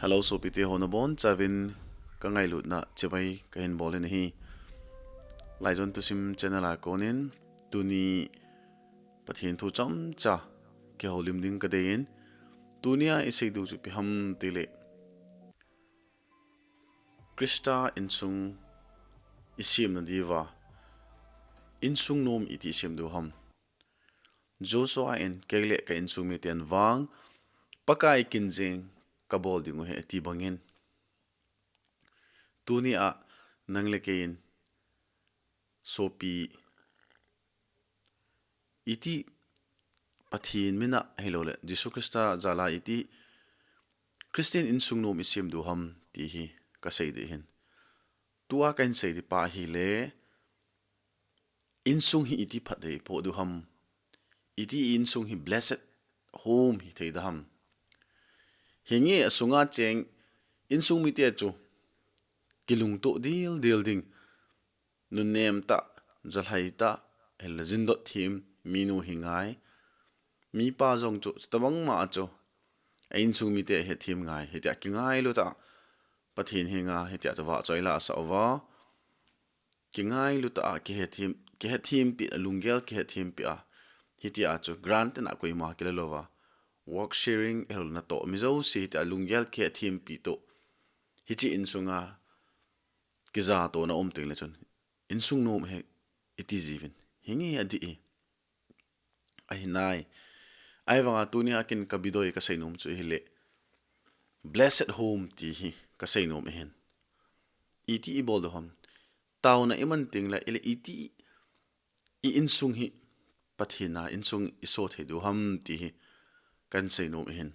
Hello so pite honobon chavin kangai lut na chebai kahin bolen hi laijon tu sim channel a konin tuni pathin thu chom cha ke holim ding ka dein tunia isei du chu pi ham tile krista insung isim na diwa insung nom iti sim du ham joshua en kegle ka insung mi ten wang pakai kinjeng kabol dingu he ti bangin tuni a nangle kein sopi iti pathin mina hello le jisu krista zala iti christian insung nom isim du ham ti hi ka sei de hin tua kan sei di pa hi le insung hi iti phat de po du ham iti insung hi blessed home hi thei da ham hinge asunga cheng insung mi te chu kilung to dil dil ding nu nem ta jalhai ta hel jindo thim minu hingai mi pa jong chu tabang ma chu insung mi te he thim ngai he ta ki ngai lo ta pathin hinga he ta wa choila sa wa ki ngai lu ta ki he thim pi lungel ki he thim pi a hi ti a chu grant na koi ma ki lo wa work sharing el na to mi zo si ta lungel ki he thim pi to hi chi insunga ki za to na om ting le chon insung nom he iti jivin hingi adi e ai nai ai wanga tunia kin kabidoi ka sainom chu hi le blessed home ti hi ka sainom hen iti i bol do ham tau na iman ting la ile iti i insung hi pathina insung iso the du ham ti hi kan sainom hen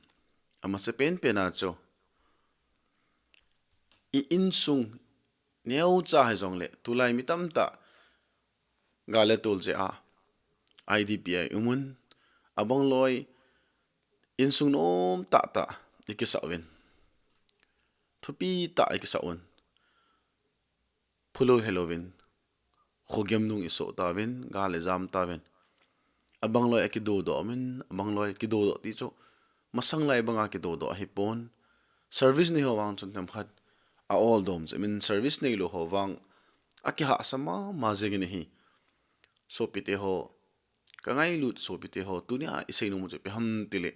ama se pen pena cho i insung neu cha hai jong le tulai mi tam ta gale tul je a idpi umun abang loi insung nom ta ta ikisawen thupi ta ikisawen phulo helovin khogem nung iso tawin gale jam tawin abang loi akido do min abang loi kido do ti cho masang lai banga kido do hi pon service ni ho wang chun tam khat a all doms I mean service nei lo ho wang akiha sama ma jeng ni hi so pite ho kangai lut so pite ho tunia isei no mu pe ham tile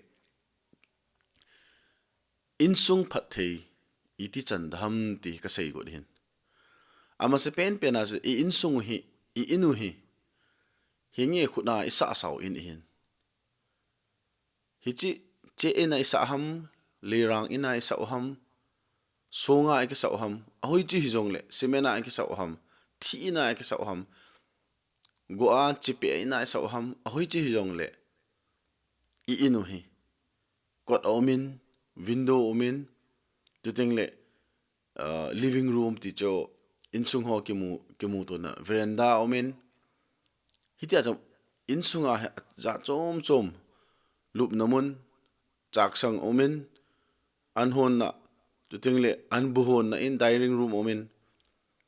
insung phat thei iti chan dham ti ka sei go hin ama se pen pena i insung hi i inu hi hinge khuna isa saw in hin hichi che ena isa ham lerang ina isa ham songa ai ka sa ham ahoi chi hijong le semena ai ka sa ham thi ina ai ka sa ham goa chipe ina ai sa ham ahoi chi hijong le I inu hi kot omin window omin tuting le living room ti cho insung ho kimu to na veranda omin hitia chom insunga za chom chom lup namun chak sang omin anhon na tuting le anbuhon na in dining room omin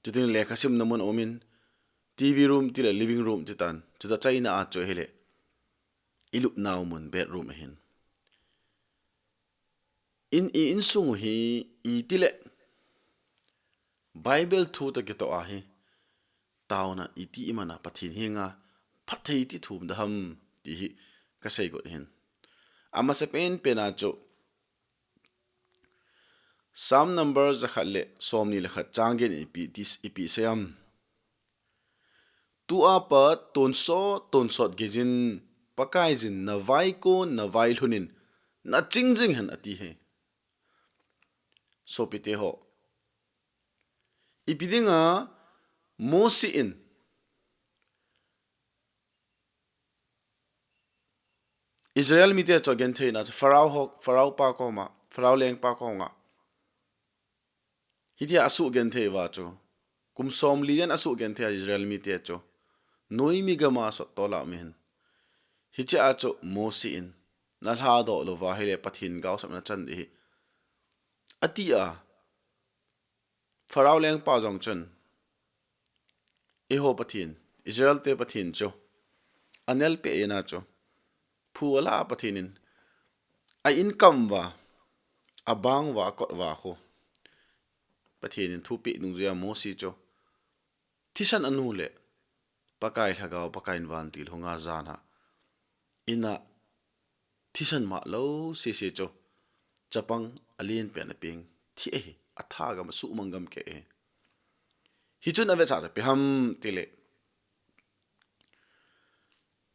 tuting le khasim namun omin tv room ti le living room ti tan chuta chaina a cho hele ilup naw mun bedroom hin insung hi I tile bible thu ta ke to a hi tauna iti imana pathin hinga phathei ti thum da ham ti hi ka sei go hin ama se pen pena cho sam number za khalle somni le khat changen ipi seam tu apa tonsot gejin pakai jin na vai ko na vai lunin na chingjing han ati he so pite ho ipidinga mosi in Israel mi te cho gen the na farao pa ko ma farao leng pa ko nga hitia asu gen the wa cho kum som lian asu gen the Israel mi te cho noi mi ga ma so tola men hicha a cho mosi in na ha do lo wa hele pathin gaw sam na chan di atia farao leng pa jong chen e ho pathin Israel te pathin cho anel pe ena cho phu ala pathinin a income wa abang wa kot wa kho pathian in thu pi nung zia mo si cho thisan anu le pakai thagaw pakai van til honga zana ina thisan ma lo se cho chapang alien pe na ping thi e atha ga ma su mangam ke e hi chun ave cha pe ham tile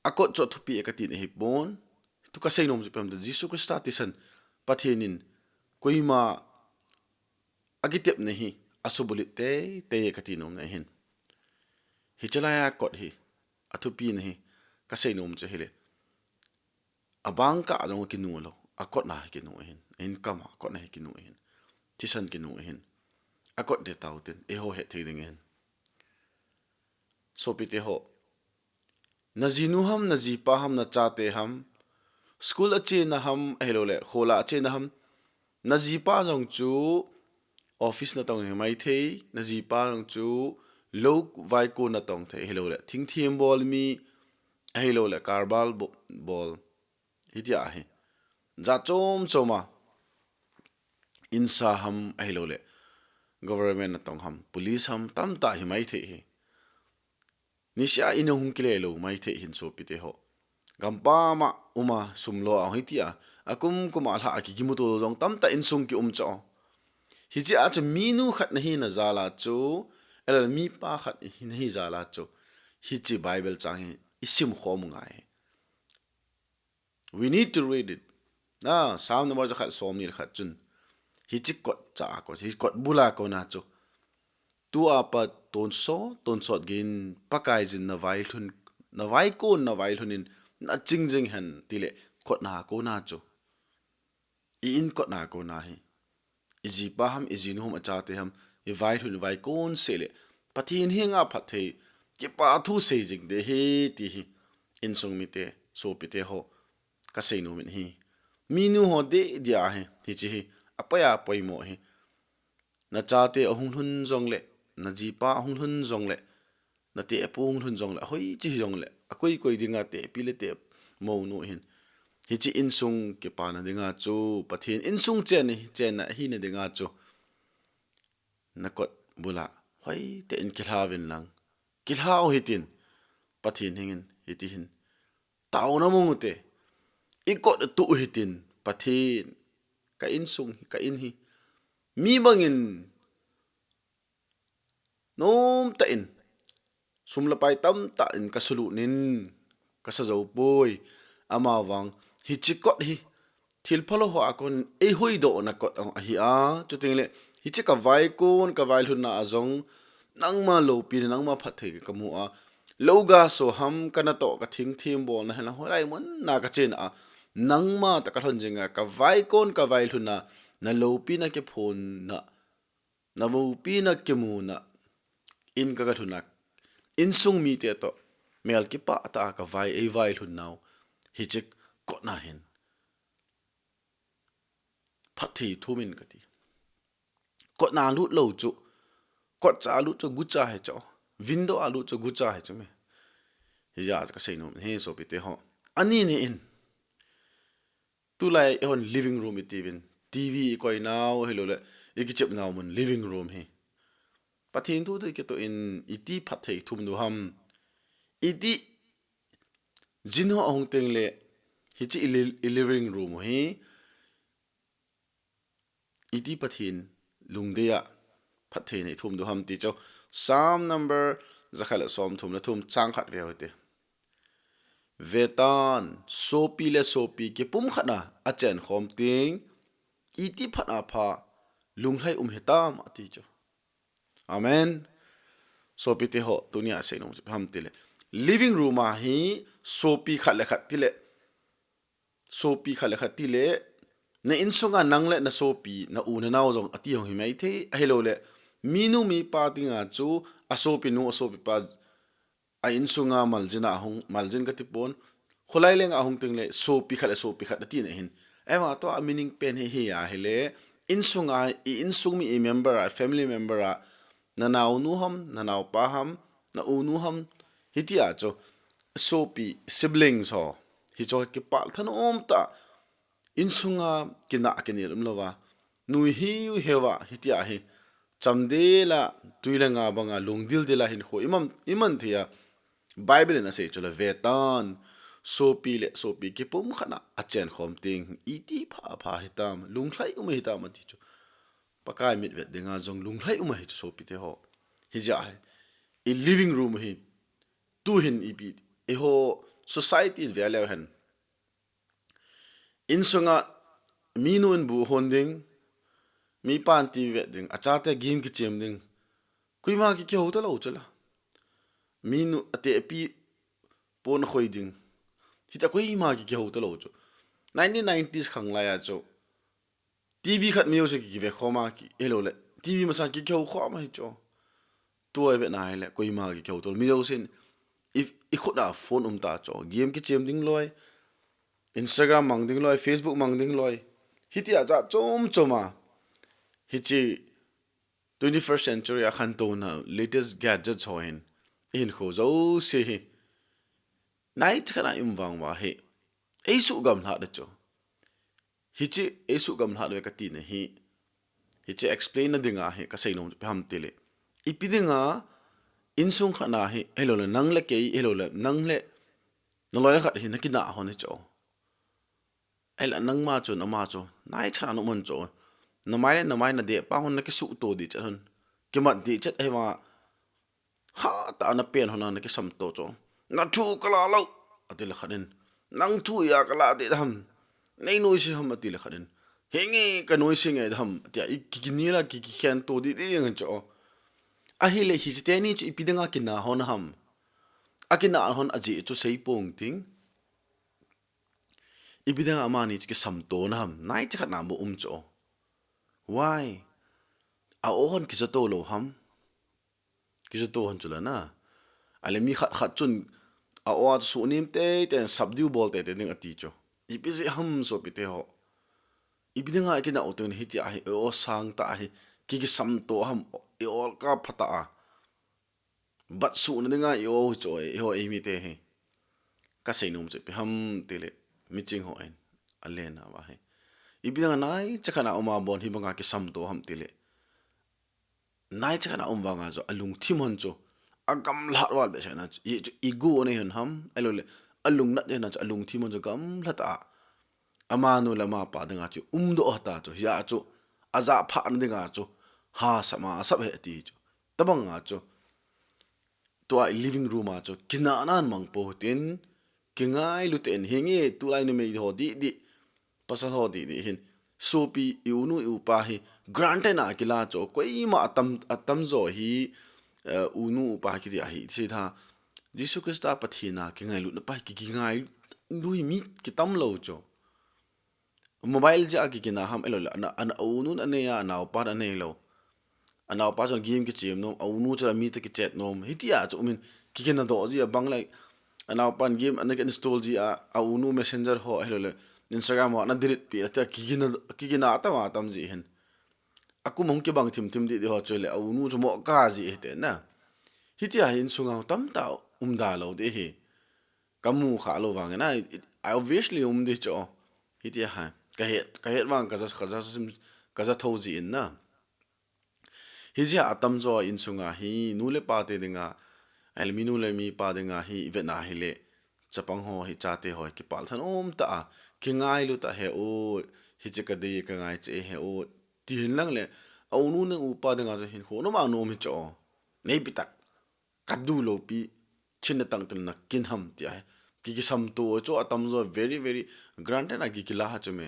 akot cho thupi ekatin hi bon tu ka sei nom je pam de jisu krista tisan pathianin koima agitep nahi asubulit te ekatin nom na hin hi chalaya kot hi athupi nahi ka sei nom che hele abang ka adong ki nu lo akot na ki nu hin in kam akot na ki nu hin tisan ki nu hin akot de tauten e ho he thiding hin so pite ho na jinu ham na ji pa ham na cha te ham school ache na ham hello le khola ache na ham na ji pa jong chu office na tong mai thei na ji pa jong chu lok vai ko na tong thei hello le thing thiem bol mi hello le karbal bol hitia he za chom choma insa ham hello le government na tong ham police ham tam ta hi mai thei he nisha ina hung kile lo mai thei hin so pite ho gampa ma uma sumlo a hitia akum kuma alha ki gimuto jong tam ta insung ki cho hi ji a chu minu khat na hi na zala chu el mi pa khat hi na hi zala chu hi chi bible chang hi isim khom ngai we need to read it na sam number khat som ni khat chun hi chi kot cha ko hi kot bula ko na chu tu apa ton so gin pakai jin na vai thunin na jing han tile kot na ko na chu in kot na ko na hi iji pa ham iji nu hom acha te ham i vai kon sele pathin hinga phathe ki pa thu se jing de he ti hi in sung mi te so pi te ho ka sei no min hi mi nu ho de dia he hi chi hi apaya poimo hi na cha te ahung hun jong le na ji pa ahung hun jong le na te apung hun jong le hoi chi jong le akoi dinga te pile te mo nu hin hi chi insung ke pa na dinga chu pathin insung chen na hi na dinga chu na kot bula hoi te in kilhavin lang kilhau hitin pathin hingin hiti hin tau na mo te ikot tu hitin pathin ka insung ka in hi mi bangin nom ta in sumlapai tam ta in kasulu nin kasajau poi ama wang hi chikot hi thil phalo ho akon e hoi do na kot hi a chutingle hi chika vai kon ka vai lhun na azong nangma lo pi nangma phathei ka mu a loga so ham kana to ka thim bol na hela horai mon na ka chen a nangma ta ka thon jinga ka vai kon ka vai lhun na lo pi na ke phone na mo pi na ke mu na in ka thuna insung mi te to mel ki pa ta ka vai lhun naw hi chik ko na hin phathi thumin ka ti ko na lu lo chu ko cha lu chu gu cha he cho window alu chu gu cha he chu me hi ya ka sei no he so pi te ho ani ni in tu lai on living room itivin tv koi naw hello le ikichep naw mun living room he pathin tu te ke to in iti phathei thum nu ham iti jinho ahung teng le hi chi living room he iti pathin lungdeya phathei nei thum du ham ti cho sam number zakhala som thum na thum chang khat ve hote vetan sopi ke pum khana achen khom ting iti phana pha lunglai hetam ati cho amen sopi te ho dunia se no ham tile living room a hi sopi khat le khat tile na insunga nangle na sopi na una naw jong ati hong hi mai the hello le minu mi pa tinga chu asopi nu asopi pa a insunga maljin ka tipon khulai leng ahung ting le sopi khat ti na hin ema to a meaning pen hi ya hele insunga insung mi member a family member a na naw nu ham na naw pa ham na u nu ham hitia cho sopi siblings ho hi cho ki pal thanom ta insunga kina kenilum lowa nui hi hewa hitia hi chamde la tuila nga banga longdil de la hin kho iman thia bible na se chola vetan sopi ke pum khana achen khom ting iti pha hitam lunglai hitam ati chu pakai mit vet denga jong lunglai hi sopi te ho hi ja i living room hi tu hin ipi e ho society value hen insunga minu en bu honding mi pan ti vet ding achate game ki chem ding kuima ki ke hotel lo chola minu ate pi pon khoi ding hita kuima ki ke hotel lo cho 1990s khang la ya cho tv khat music ki ve khoma ki elo le tv ma sa ki ke khoma hi cho tuai ve na le kuima ki ke hotel mi lo sin if ikhoda phone ta cho game ki chem ding loi Instagram mang ding loi Facebook mang ding loi hitia cha choma hichi 21st century a khan to na latest gadgets hoin in kho zo se hi night kana im wang wa he ei su gam la de cho hichi ei su gam la de ka ti ne hichi explain na dinga he ka sei nom pe ham tele ipidinga insung khana he hello le nang le ke hello le nang le no lo khat hi na ki na ho ne cho el nang ma cho na ma cho night kana no mon cho na mai na de pa hon na ki su to di chon ki mat di chat ai ma ha ta na pen hona na ki sam to cho na thu kala lo atil khaden nang thu ya kala de dham nei noi se ham atil khaden henge ka noi se nge dham tia ki ni la ki khan to di ng cho a hi le hi te ni chu ipidanga ki na hon ham akina hon aji chu sei pong ting ibidanga amani ki sam to na ham nai cha na mo cho why a ohon ki to lo ham ki to hon chula na ale mi khat chun a o su nim te subdue bol te ning ati cho ipizi ham so pite ho ibidanga kina oton hiti a o sang ta hi ki sam to ham e ol ka phata a but su na nga yo cho e ho e mi te he ka sei num che pe ham tele mi ching ho en alena wa he ibidanga nai chakana oma bon hi banga ki sam to ham tele nai chakana nga zo alung thimon cho agam lat wal be na igu ne hun ham elole alung na de na alung thimon zo gam lata amanu lama pa danga chu do ta cho ya chu aza pha na dinga chu ha sama sab he ti chu tabang nga chu to living room a chu kina nan mang po tin kingai lu ten hingi tu lai no me ho di pasal ho di hin sopi iunu upa hi grant na kila cho koi ma atam zo hi unu upa ki di hi se tha jisu krista pathina kingai lu na pa ki ngai lui mi ki tam lo cho mobile ja ki kina ham elo an unu ane ya na pa ane lo ana pa so game ki chem no unu cha mi te ki chat no hitia cho min ki kina do ji bang lai ana pan game ana install ji a unu messenger ho elo le Instagram ho na delete pi ata ki gina ata wa tam ji hen aku mong ke bang thim di ho chole au nu mo ka ji hete na hitia hin sunga tam ta da lo de he kamu kha lo wang na obviously de cho hitia ha ka het wang ka za tho ji in na hijia atam zo in sunga hi nu le pa te dinga elminu le mi pa dinga hi ve na hi le chapang ho hi chate ho ki pal than ta ki ngai lu ta he o hi che ka de ka ngai che he o ti hin lang le au nu ne u pa de nga hin ho no ma no mi cho nei pi tak ka du lo pi chin tang tel na kin ham ti ai ki sam to cho atam zo very very granted na ki la ha che me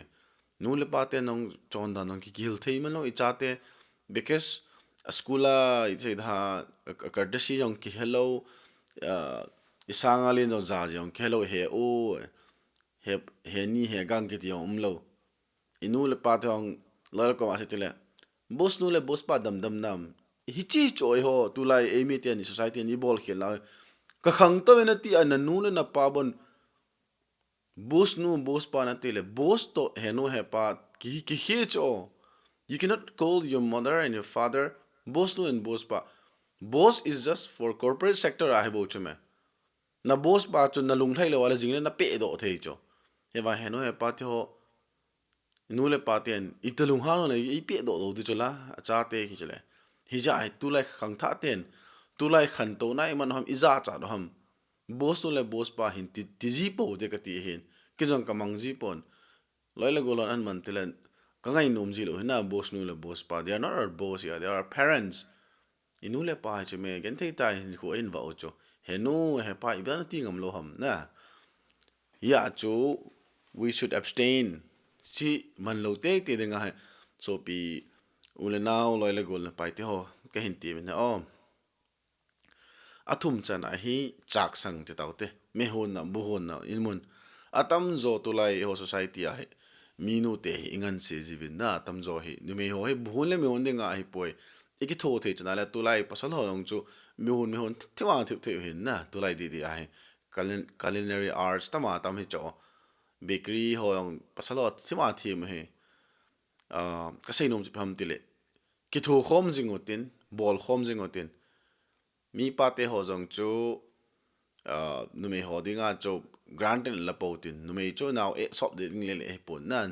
nu le pa te nong chon da nong ki hil thei ma no I chate because a skula I che da courtesy yong ki hello isanga le no za yong ki hello he o he ni he gang ki ti lo inu le pa thong lal ko ase tele boss nu le boss pa dam nam hichi choi ho tu lai emi te ni society ni bol khela ka khang to na ti an nu le na pa bon boss pa na tele boss to he no he pa ki he cho you cannot call your mother and your father boss nu and boss pa boss is just for corporate sector I bo chume na boss pa chu na lung thai le wala jing na pe do thei cho he wa he no he pa tho nu le pa ten italung ha no i pe do di chola cha te ki chole hi ja ai tu lai khang tha ten tu lai khan to nai man ham iza cha do ham boss no le boss pa hin ti ji po de ka ti hin ki jong ka mang ji pon loi le golon an man tilen ka ngai nom ji lo na boss nu le boss pa they are not our boss ya they are our parents inu le pa che me gen thei tai ko in va o cho he no he pa i ban ti ngam lo ham na ya chu we should abstain chi man lo te te de nga so pi ule now loi le gol pa te ho ka hin ti na o athum chan a hi chak sang te taute me hon na bu hon na in mun atam zo tu lai ho society a he minu te ingan se jivin na tam zo hi ni me ho he bu hon le me hon de nga hi poi iki tho the chana la tu lai pasal ho long chu me hon thiwa the hin na tu lai di di a he culinary arts tama tam hi cho bakery ho long pasal ho thiwa thi me he ka sei nom pham tile ki tho khom jingotin bol khom jingotin mi pa te ho jong chu nu me ho dinga chu granted la potin nu me chu now e sop de le le pon nan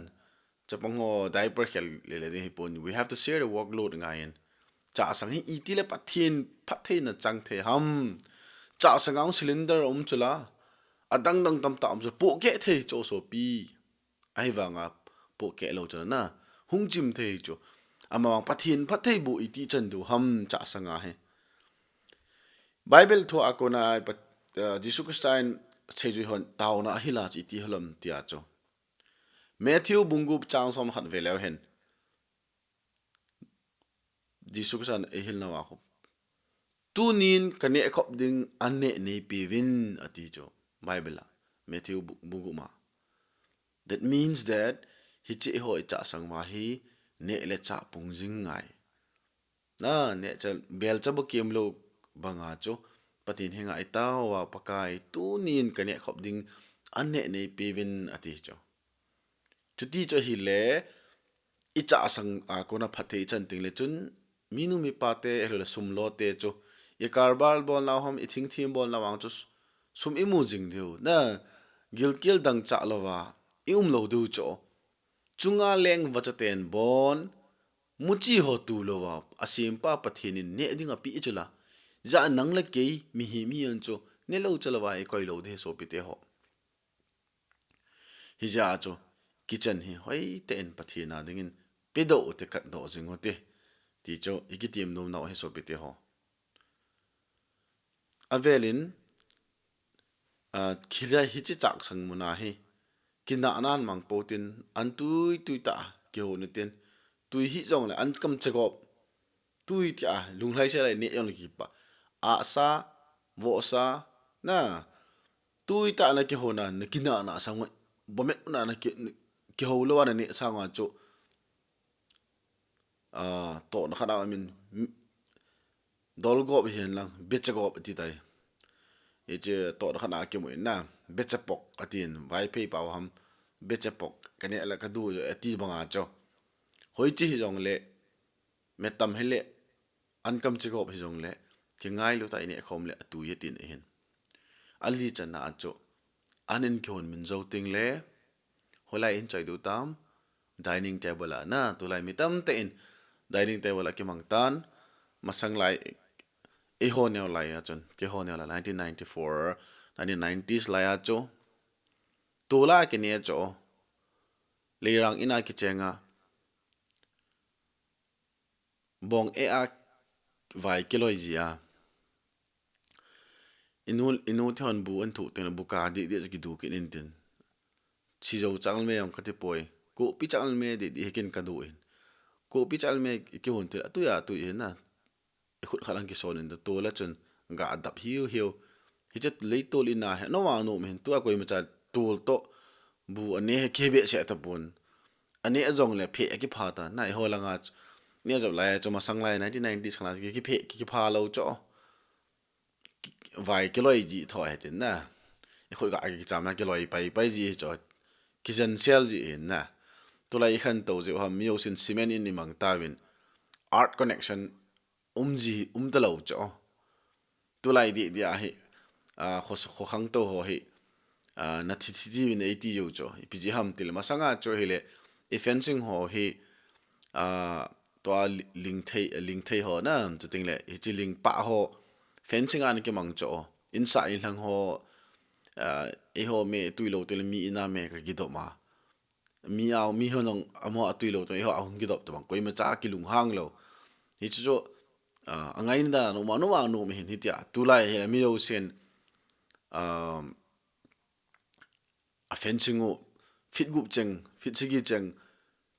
chapang ho diaper khel le de pon we have to share the workload nga yen cha sang hi iti le pathin phathe na chang the ham cha sangang cylinder chula adang dang tam tam so po ke the cho so pi ai wanga po ke lo chana na hung jim the chu amawang pathin phathe bu iti chan du ham cha sanga he Bible tho akona Jesus Christain seju hon tauna hila chi ti holom tia cho Matthew bungup chang som khat velew hen Jesus Christain e hil na wa khop tunin kane khop ding anne ne pivin ati cho Bible Matthew bunguma that means that hi chi ho cha sang ma hi ne le cha pungjing ngai na ne cha bel cha bu kem lo banga cho patin henga ita wa pakai tu nin kane khop ding anne ne pevin ati cho chuti cho hi le icha sang a kona phathe chan ting le chun minu mi pate elo le sum lo te cho ye karbal bol na hom I thing thim bol na wang chu sum imu jing deu na gil dang cha lo wa lo du cho chunga leng wachaten bon muchi ho tu lo wa asim pa pathin ne dinga pi chula za nang la ke mi hi mi an cho ne lo chala wa e koi lo de so pi te ho hi ja cho kitchen hi hoi ten pathina dingin pedo te kat do jing hote ti cho ikitim nom na he so pi te ho avelin khila hi chi chak sang muna hi kina anan mang potin an tui ta ke ho ne ten tui hi jong le an kam chegop tui tia lung lai se lai ne yong ki pa a sa vo sa na tui ta na ke ho na ne kina na sang bo me na ke ho lo wa ne sang wa cho to na khana min dol go bi hen lang be che go ti tai e che to na khana ke mo na be che pok atin vai pe pa ham be che pok ka ne la ka du ti banga cho hoi chi jong le me tam hele an kam che go bi jong le ke ngai lu ta ne khom le tu ye tin hen ali chan na cho anin khon min zo ting le holai in chai du tam dining table na tu lai mi tam te in dining table ki mang tan masang lai e ho ne lai a chon ke ho ne la 1994 1990s lai a cho tu la ke ne cho le rang ina ki chenga bong e a vai kiloi ji a inu thon bu an thu te bu ka di ki du ki in tin chi zo chang me yong ka te poi ko pi chang me di ken ka du in ko pi chang me ki hon te tu ya na khut khalang ki son in to la chun ga dap hiu hi chet le to li na he no wa no men tu a koi ma cha tul to bu ane he ke be se ta bun ane azong le phe ki pha ta nai ho langa ne job lai cho ma sang lai 1990s khana ki phe ki pha lo cho vài cái loại gì thôi thì na khôi gạ cái chạm cái loại bay gì cho kitchen sale gì na tôi lại khăn tàu gì hàm miêu xin cement in mang ta vin art connection gì ta lâu cho tôi lại đi đi à khó khăn tàu ho na thi thi vin ấy ti yo cho pi gì ham til mà sang cho hele fencing ho hi to ling thei ho na chu ting le hi chi ling pa ho fencing an ke mang cho inside lang ho e ho me tuilo te mi ina me ka gido ma mi ho nong amo tuilo to e ho ang gido to bang koi ma cha ki lung hang lo hi chu angai da no ma no me hi tia tu lai he mi yo sen a fencing o fit gup cheng fit sigi cheng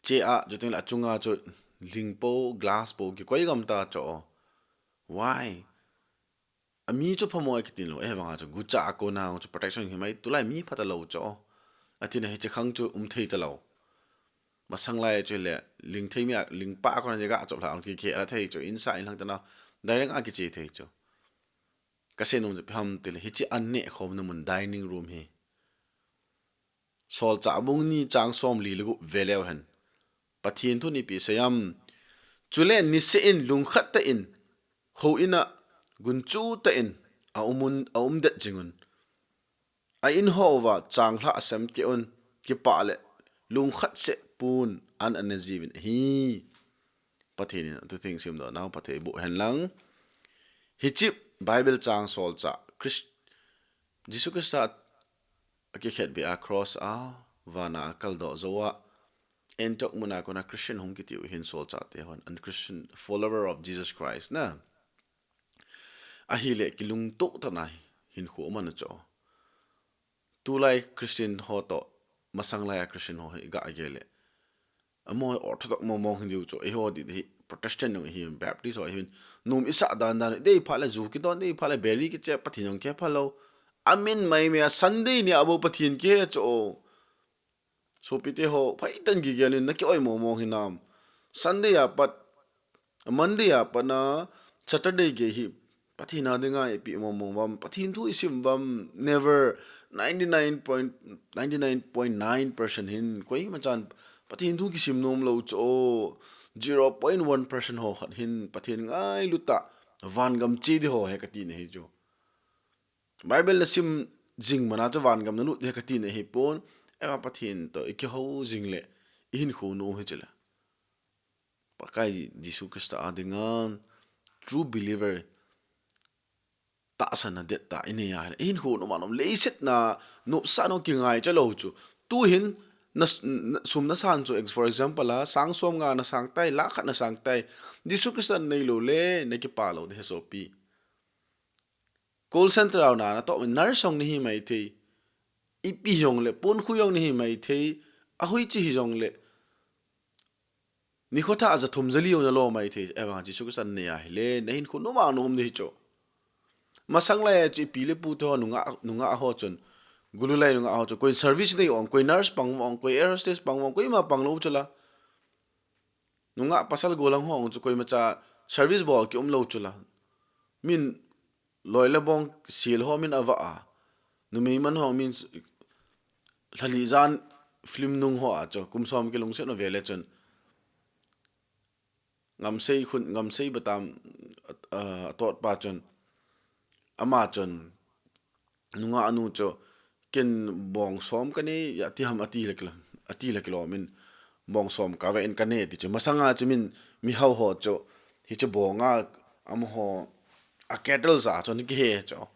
che a jo ting la chunga cho lingpo glass po ki koi gam ta cho why a mi cho phamo ki tin lo e banga cho gucha ko na cho protection hi mai tulai mi phata lo cho atin he che khang cho thei ta lo ma sang lai cho le ling thei mi ling pa ko na ga cho la ki ke la thei cho inside lang ta na direct a ki che thei cho ka se nom pham te le hi chi an ne khom na mun dining room hi sol cha bung ni chang som li lu veleo han pathin tu ni pi sayam chule ni se in lung khat ta in ho ina gun chu ta in a det jingun a in hova chang hla asam ke on ki pa le lung khat se pun an anajibin hi pathin tu thing sim do now pathe bu han lang hi chip bible chang sol cha christ jisu christa ki khet bi across a vana kal do zowa en tok muna kona christian hong ki hin sol cha te hon an christian follower of jesus christ na a hi le kilung to ta nai hin khu man cho tu lai christian ho to masang lai christian ho ga agele amo orthodox mo mong hindu cho e ho di protestant no hi baptist ho hin num isa dan dan dei phala zu ki don dei phala berry ki che pathinong ke phalo amin mai me sunday ni abo pathin ke cho so pite ho phai tan gi gelin na ki oi mo mong hinam sunday ya pat monday ya pana saturday ge hi pathina dinga epi mo mo bam pathin thu isim bam never 99.9% hin koi ma chan pathin thu ki sim nom lo cho 0.1% ho khat hin pathin ngai luta van gam chi di ho he kati ne hi jo bible la sim jing mana to van gam na lu he kati ne hi pon ema pathin to ik ho jing le in khu no he chela pakai jisu krista adingan true believer ta sana det ta ine ya in hu no manom leiset na no sa no ki ngai cha lo chu tu hin na sum na san chu for example la sang som nga na sang tai la khat na sang tai jisu kristan nei lo le ne ki pa lo de so pi call center au na to nar song ni hi mai the i pi yong le pon khu yong ni hi mai the a hui chi hi yong le ni khotha aza thum zali yo na lo mai the e ba jisu kristan ne ya le ne hin khu no ma nom ni cho masang lai chi pile pu to nunga ho chun gulu lai nunga ho chu koi service nei ong koi nurse pang ong koi air hostess pang ong koi ma pang lo chula nunga pasal golang ho ong chu koi macha service ball ki lo chula min loile bong sil ho min ava a nu mei man ho min thali zan film nung ho a cho kum som ki lung se no vele chun ngam sei batam tot pa chun ama chon nunga anu cho ken bong som kane ya ti ham ati le kilo min bong som ka ve en kane ti cho masanga chumin mi hau ho cho hi cho bonga am ho a kettle za cho ni ke cho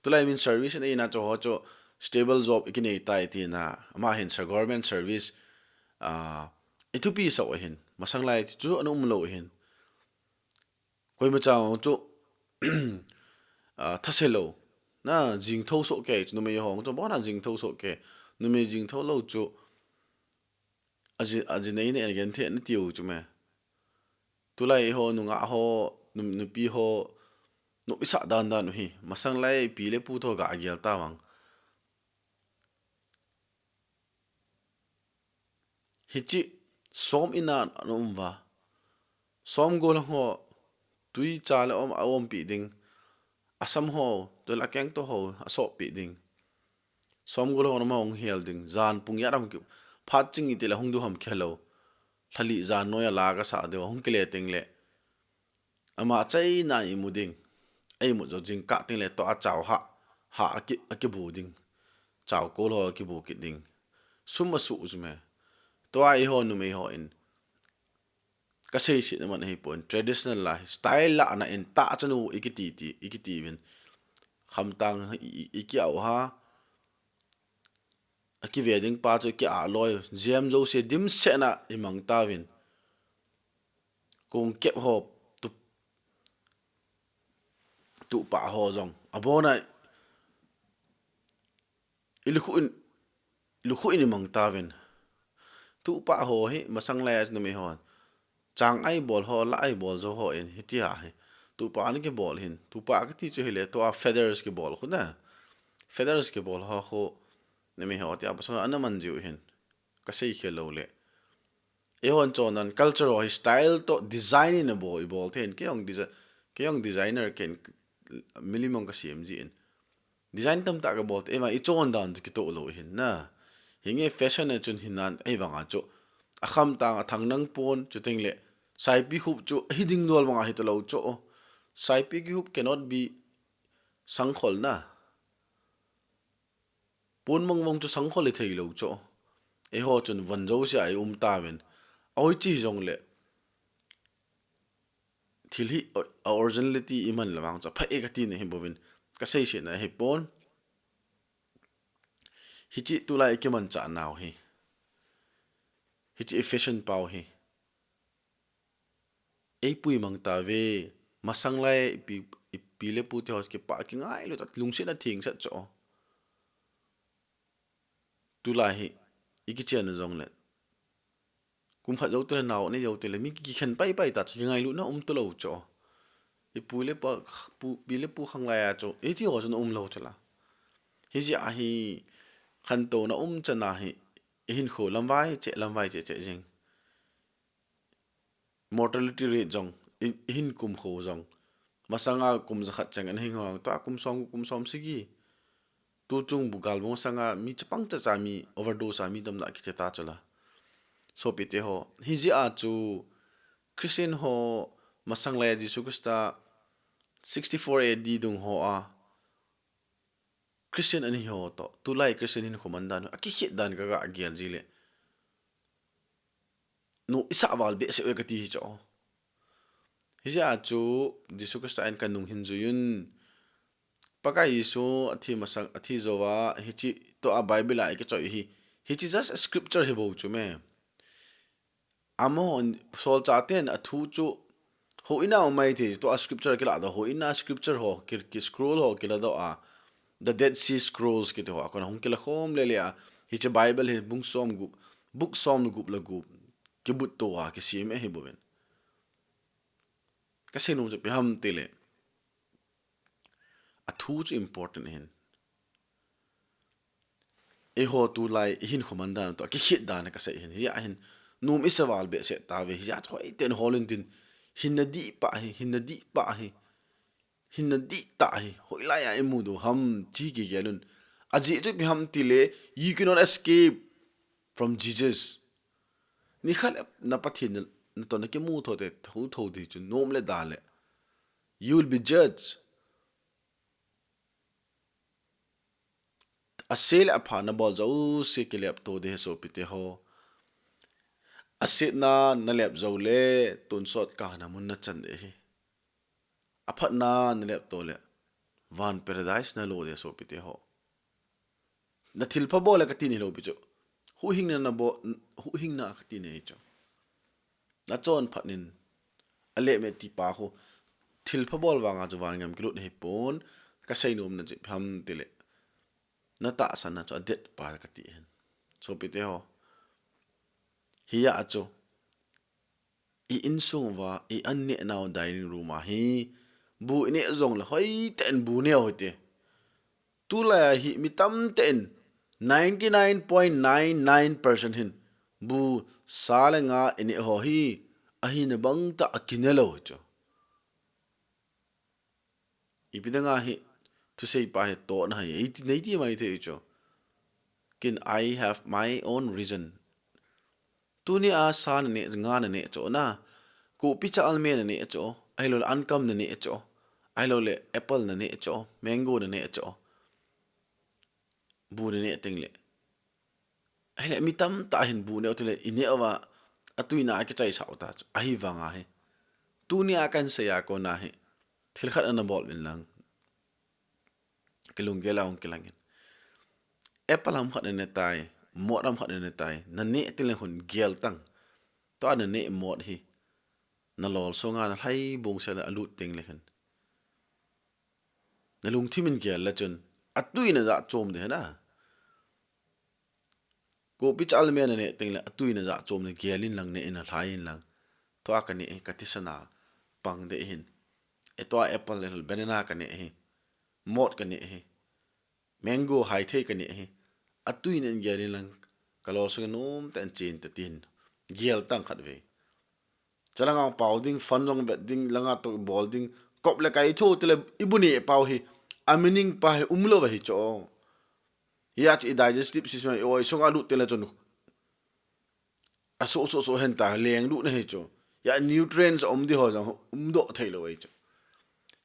tulai min service nei na cho ho cho stable job ikine tai ti na ama hin sir government service itu pi so hin masang lai chu anum lo hin koi ma chang cho thaselo na jing thâu so ke no me hong cho bona jing thâu so ke no me jing thâu lo chu aji nei ne gen the na tiu chu me tulai ho nu nga ho nu pi ho no isa dan hi masang lai pi le pu tho ga gyal ta wang hichi som ina nomwa som gol ho tui cha le om pi ding asam ho to la keng to ho aso pi ding som gol ho ma ong hel ding zan pung yaram ki phat ching ite la hong du ham khelo thali zan no ya la ga sa de hong kle ting le ama chai na i mu ding ai mu zo jing ka ting le to a chaw ha ki bu ding chaw ko lo ki bu ki ding sum ma su me to ai ho nu me ho in ka sei si naman hi pon traditional la style la na in ta chanu ikiti win kham tang iki au ha aki wedding pa chu ki a loi jam zo se dim se na imang ta win kung kep ho tu pa ho zong abona ilu khu in imang ta win tu pa ho hi masang la na me ho chang ai bol ho la ai bol zo ho in hitia he tu pa ni ke bol hin tu pa ka ti chu hele to a feathers ke bol khu na feathers ke bol ho ho ne me ho tia pa so ana man jiu hin ka sei khelo le e hon chon an culture ho style to design in a bol ten ke yong designer ken minimum ka cmg in design tam ta ka bol e ma I chon dan ki to lo hin na hinge fashion chun hinan e wanga chu akham tang athang nang pon chu ting le sai pi khup chu hiding dol wanga hi to lo chu sai pi ki khup cannot be sangkhol na pon mong mong chu sangkhol le thei lo chu e ho chun van zo sia ai ta wen oi chi jong le thil hi originality iman lawang cha pha e ka ti ne hi bovin ka sei se na he pon hi chi tu lai ke man cha naw hi chi fashion pau hi ei pui mang ta ve masang lai pi le pu te hos ke pa ki ngai lo tat lung se na thing sa cho tu lai hi iki chen na jong le kum kha jo te naw ne jo te le mi ki khen pai ta chi ngai lu na to lo cho e pu le pa pi le pu khang lai a cho e ti ho jon lo chala hi ji a hi khan to na chana hi hin kho lamwai che jing mortality rate jong hin kum kho jong masanga kum za khat chang an hing hong to kum som sigi tu chung bugal bo sanga mi chapang cha mi overdose mi dam la ki ta chola so pite ho hi ji a chu christian ho masang la ji su kusta 64 AD dung ho a christian ani ho to tu lai christian hin khomandan aki khit dan ka ga agial ji le no isa wal be se ka ti cho hi ja chu jisu kusta an kanung hin juyun pakai isu athi masang athi zowa hichi to a bible ai ke choi hi chi just a scripture he bo chu me amon sol chaten athu chu ho ina mai the to a scripture ke la da ho ina scripture ho ki scroll ho ke la do a the dead sea scrolls ke to ho kon hong ke la khom le a hi chi bible he book som gup la gup ki but to a ke sim he bo ben ka se no je pe ham tele athu chu important hen e ho tu lai hin khomandan to ki hit dan ka sai hin ya hin num isawal be se ta ve ya thoi ten holin tin hinadi ta hi hoi la ya emu do ham chi ki gelun aji ju bi ham tile you cannot escape from jesus ni khal na pathin na to na ke mu tho te tho di chu nom le dale you will be judged asel apha na bol zo se ke lep to de so pite ho asit na lep zo le tun sot ka na mun na chan de hi aphat na lep to le van paradise na lo de so pite ho na thil pha bol ka ti ni lo bi chu hu hing na ka ti ne chu na chon phanin ale me ti pa ho thil pha bol wanga chu wan ngam kilut he pon ka sai nom na chi pham tile na ta sana cho det pa ka ti hen so pite ho hiya acho I insung wa I anne naw dining room a hi bu ne zong la hoi ten bu ne hote tu la hi mi tam ten 99.99% hin bu salenga ine ho hi a hi na bang ta akinelo cho ibidanga hi to say pa he to na hi 80 mai the cho kin I have my own reason tu ni a san ne nga na ne cho na ku picha alme na ne cho ai lo ankam na ne cho ai lo le apple na ne cho mango na ne cho bu ne ting le ai le mi tam ta hin bu ne otele ine wa atui na ke chai sau ta ai wanga he tu ni akan se ya ko na he thil khat an bol min lang kelung gela ong kelangin epalam khat ne tai modam khat ne tai na ne tile hun gel tang to an ne mod hi na lol so nga na hai bong sa alu ting le khan na lung thimin gel la chun atui na za chom de na ko pi chal me na ne ting la atui na za chom ne gelin lang ne ina thain lang to ka ne ka tisana pang de hin e to apple le banana ka ne hi mod ka ne hi mango hai the ka ne hi atui nen gelin lang kalau so nom tan chin ta tin gel tang khat ve chalanga pau ding fun long bet ding langa to ball ding kop le kai tho tele ibuni pau hi amining pa he umlo ba hi cho ya chi digestive system oi so alu tele chon aso so so hen ta leng lu na hi cho ya nutrients om di ho jang do thai lo wei cho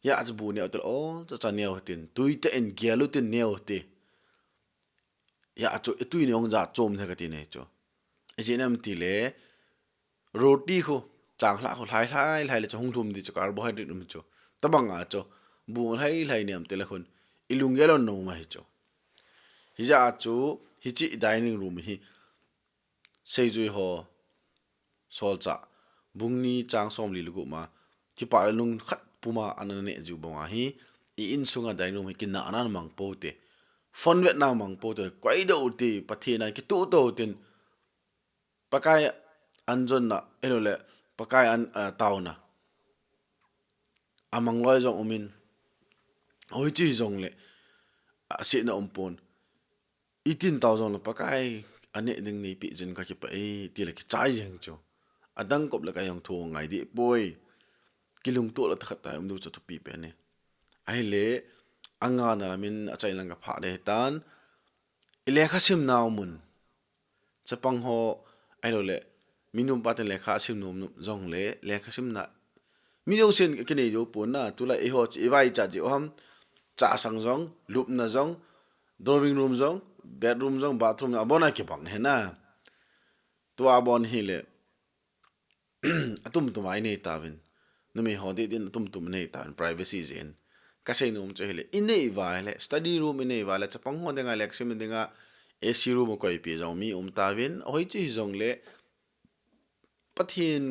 ya az bu ne tel o cha neo tin tuite en gelu tin neo te ya cho tui ne ong ja chom the ka ti ne cho e jinam ti le roti kho chang hla kho lai le hung thum di cho carbohydrate um cho tabang a cho bu lai niam te la khon ilung gelo no ma hi cho hi ja chu hi chi dining room hi sei jui ho sol cha bung ni chang som li lu ma ki pa lung khat puma anane ju bonga hi in sunga dining room hi kin na anan mang po te fon vet na mang po te kwai do ti pathina ki tu to tin pakai anjon na enole pakai an tauna amang loi jong umin hoi chi jong le se na umpon 18,000 la pakai ane ding ni pi jin ka ki pa e ti le ki chai jeng cho adang kop la ka yong thu ngai di poi kilung to la khat ta um du cho to pi pe ne ai le anga na min achai lang ka pha de tan ile kha sim naw mun chapang ho ai lo le minum pa te le kha sim num jong le kha sim na mi dong sen ke ne yo pon na tu la e ho e vai cha ji ham cha sang jong lup na jong drawing room jong bedroom jong bathroom na bona ke bang he na tu a bon hi le atum tum ai nei ta vin no me ho de din tum nei ta privacy zen ka sei num che hele in nei va le study room in nei va le chapang ho de nga lek sim de nga AC room ko pi jong mi ta vin hoi chi jong le pathin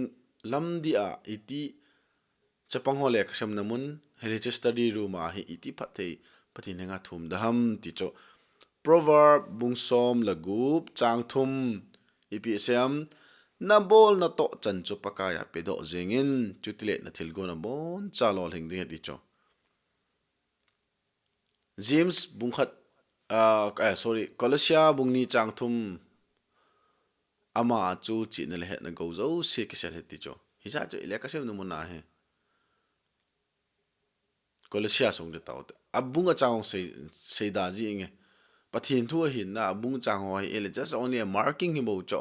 lam dia iti chapang ho lek sam namun hele che study room a hi iti phathei pathin nga thum da ham ti cho proverb bungsom lagup chang thum ipi sem na bol na to chan chu pakaya pedo zengin chutile na thilgo na bon chalol hing de ti cho James bungkhat sorry Colosia bungni chang thum ama chu chi na le het na go zo se ke sel het ti cho hi ja cho ile ka sem no na he Colosia song de taw abunga chang se da ji nge pathin thu hin na abung chang ho hi ele just only a marking hi bo cho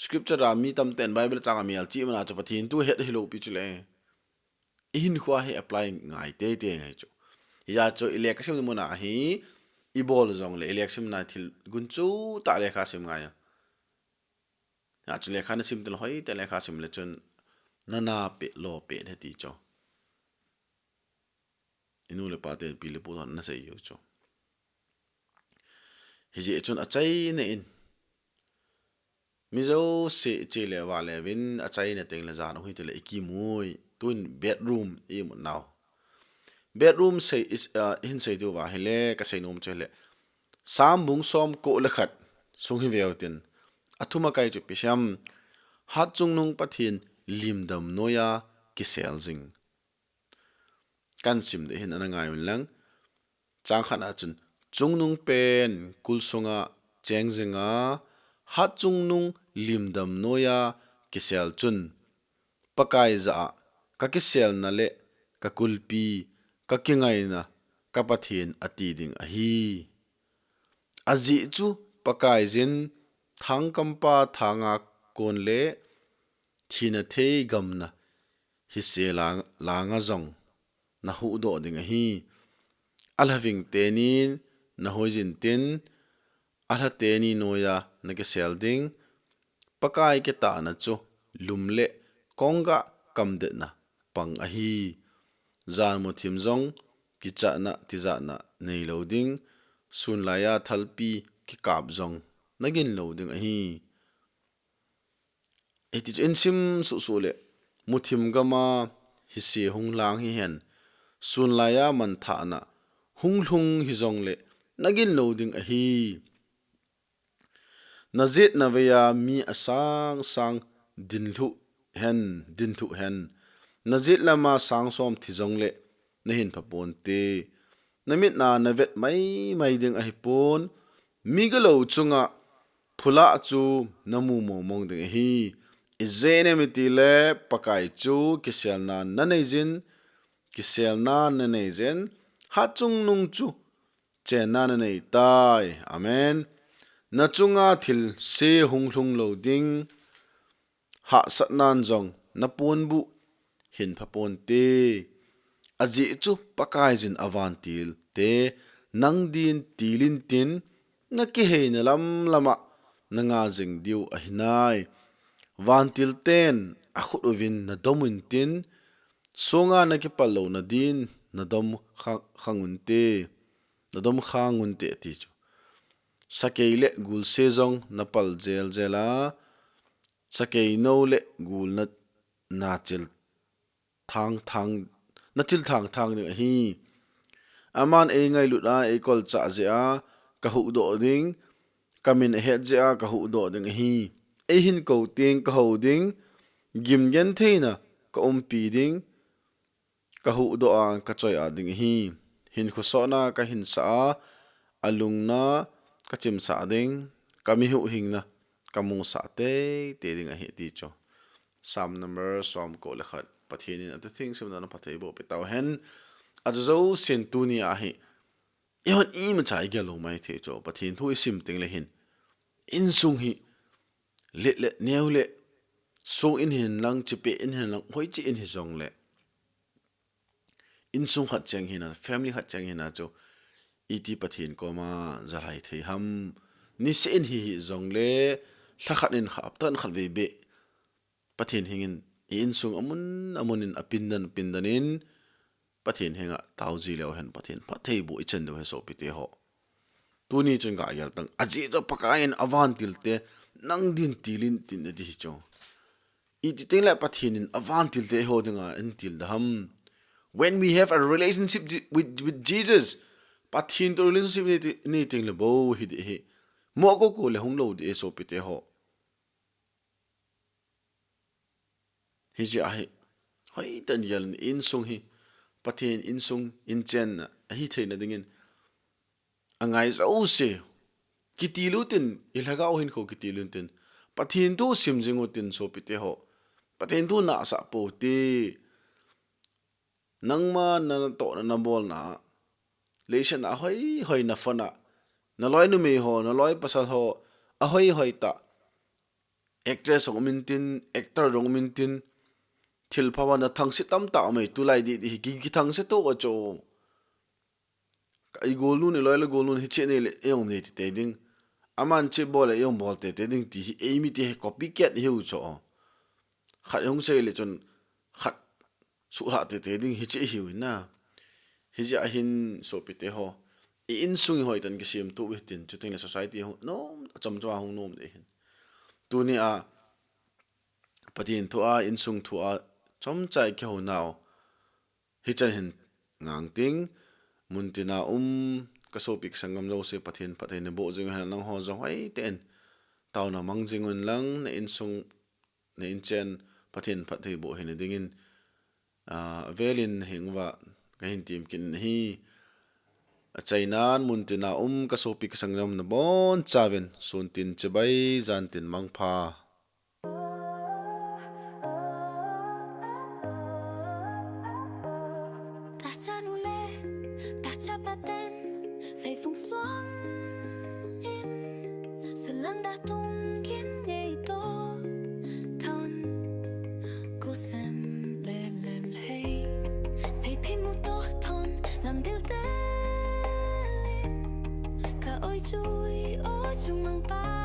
scripture ra mi tam ten bible chang mi al chi mana cho pathin tu het hi lo pi chule in khwa he apply ngai te ngai cho ya cho ile ka sem no na hi I bol zong le election na thil gun chu ta le kha sim ngai ya chu le kha na sim tel hoi te le kha sim le chun na pe lo pe de ti cho inu le pa te pi le pu na sei yo cho hi je chun achai ne in mi zo se che le wa le win achai ne teng le za no hui te le ki mui tun bedroom e mo now bedroom say is in say do wa hele ka sei nom che le sam bung som ko le khat sung hi veo tin athuma kai chu pisam hat chung nung pathin limdam noya kisel jing kan sim de hin ana ngai lang chang khana chun chung nung pen kul songa cheng zinga hat chung nung limdam noya kisel chun pakai za ka kisel na le ka kulpi ka kingai na ka pathin ati ding a hi aji chu pakai jin thang kampa thanga kon le thina thei gamna hi se langa zong na hu do ding hi alhaving tenin na hojin tin ala te ni noya na ke sel ding pakai ke ta na chu lumle konga kam de na pang a hi zan mo thim zong ki cha na ti za na nei lo ding sun la ya thalpi ki kap zong nagin lo ding a hi eti chen sim su su le muthim gama hi se hung lang hi hen sun la ya man tha na hung hlung hi zong le nagin lo ding a hi nazit na veya mi asang sang din thu hen nazit lama sang som thi zong le na hin phapon te namit na navet mai ding a hi pon mi galo chunga phula chu namu mo mong ding hi izene miti le pakai chu kisel na nanei jin kisel na nanei zen ha chung nung chu chen na nanei tai amen na chunga thil se hung hlung lo ding ha sat nan zong na pon bu hin phapon te aji chu pakai jin avantil te nang din tilin tin na ki he na lama na nga jing diu a hinai vantil ten a khut ovin na domun tin songa na ki palo na din na dom khangun te na dom khangun te ti chu sakei le gul sezong na pal zel zela sakei no le gul na chil thang na chil thang ni hi aman e ngai lut a e kol cha je a ka hu do ding kamin he je a ka hu do ding hi e hin ko ting ka ho ding gim gen theina ka pi ding ka hu do a ka choi a ding hi hin khu so na ka hin sa alung na ka chim sa ding ka mi hu hing na ka mu sa te ding a hi ti cho sam number som ko le khat pathin in the things sim na pathai bo pe taw hen azo sen tu ni a hi yon I ma chai ge lo mai the cho pathin thu sim ting le hin in sung hi le neu le so in hin lang chi pe in hin lang hoi chi in hi zong le in sung khat chang hina family khat chang hina cho iti pathin ko ma zalai thei ham ni sen hi zong le thakhat in khap tan khat ve be pathin hingin in sung amunin apindanin pathin henga tauzi leo hen pathin pathei bu ichen do he so pite ho tuni chun ga yal tang aji to pakain avantil te nang din tilin tin de hi cho iti ting la pathin in avantil te ho dinga until the ham when we have a relationship with Jesus pathin to relationship ni ting le bo hi de hi mo ko le hong lo de so pite ho hi ji a hi hoi tan yal in sung hi pathin in sung in chen na hi theina dingin angai zo se kitilutin ilhaga hin ko kitilutin pathin tu simjingutin so pite ho pathin tu na sa po te nangma na to na bol na leishan a hoi na fana na loi nu me ho na loi pasal ho a hoi ta actress ong mintin actor ong mintin thil phawan na thang si tam ta mai tu lai di ki thang se to cho ai golun ne loi la golun hi che ne le eong ne ti te ding aman che bol e eong bol te ding ti e mi ti copycat hi u cho khat hong se le chon khat su ha te ding hi che hi na hi ja hin so pi te ho in sung hoi tan ki sim tu wi tin chu ting le society ho no chom chwa hong nom de hin tu ni a patin thu a in sung thu a chom chai ke ho naw hi chan hin ngang ting muntina ka sopik sangam lo se pathin ne bo jing han lang ho zo hai ten taw na mang jingun lang na in sung na in chen pathin pathei bo hin dingin velin hingwa ka hin tim kin hi a chainan muntina ka sopik sangam na bon chaven suntin chebai zantin mangpha chui ôi chung mang pa